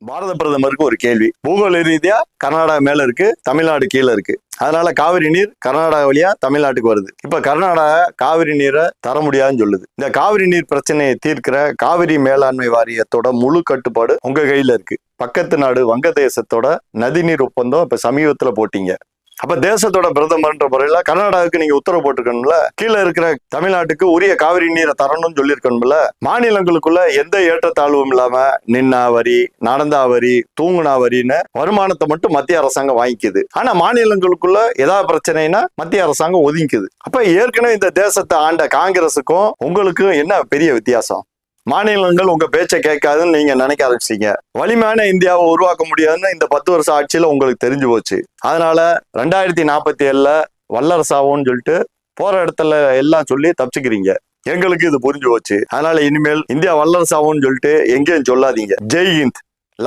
பாரத பிரதமருக்கு ஒரு கேள்வி. பூகோள ரீதியா கர்நாடகா மேல இருக்கு, தமிழ்நாடு கீழே இருக்கு. அதனால காவிரி நீர் கர்நாடகா வழியா தமிழ்நாட்டுக்கு வருது. இப்ப கர்நாடகா காவிரி நீரை தர முடியாதுன்னு சொல்லுது. இந்த காவிரி நீர் பிரச்சனையை தீர்க்கிற காவிரி மேலாண்மை வாரியத்தோட முழு கட்டுப்பாடு உங்க கையில இருக்கு. பக்கத்து நாடு வங்கதேசத்தோட நதிநீர் ஒப்பந்தம் இப்ப சமீபத்துல போட்டீங்க. அப்ப தேசத்தோட பிரதமர்ன்ற முறையில கர்நாடகாவுக்கு நீங்க உத்தரவு போட்டிருக்கணும்ல, கீழே இருக்கிற தமிழ்நாட்டுக்கு உரிய காவிரி நீரை தரணும்னு சொல்லியிருக்கணும்ல. மாநிலங்களுக்குள்ள எந்த ஏற்றத்தாழ்வும் இல்லாம நின்னா வரி, நடந்தா வரி, தூங்குனா வரின்னு வருமானத்தை மட்டும் மத்திய அரசாங்கம் வாங்கிக்குது. ஆனா மாநிலங்களுக்குள்ள ஏதாவது பிரச்சனைனா மத்திய அரசாங்கம் ஒதுங்கிக்குது. அப்ப ஏற்கனவே இந்த தேசத்தை ஆண்ட காங்கிரஸுக்கும் உங்களுக்கும் என்ன பெரிய வித்தியாசம்? மாநிலங்கள் உங்க பேச்சை கேட்காதுன்னு நீங்க நினைக்க ஆரம்பிச்சீங்க. வலிமையான இந்தியாவை உருவாக்க முடியாதுன்னு இந்த 10 வருஷம் ஆட்சியில உங்களுக்கு தெரிஞ்சு போச்சு. அதனால 2047 வல்லரசாவோன்னு சொல்லிட்டு போற இடத்துல எல்லாம் சொல்லி தப்பிச்சுக்கிறீங்க. எங்களுக்கு இது புரிஞ்சு போச்சு. அதனால இனிமேல் இந்தியா வல்லரசாவோன்னு சொல்லிட்டு எங்கேயும் சொல்லாதீங்க. ஜெய் ஹிந்த்.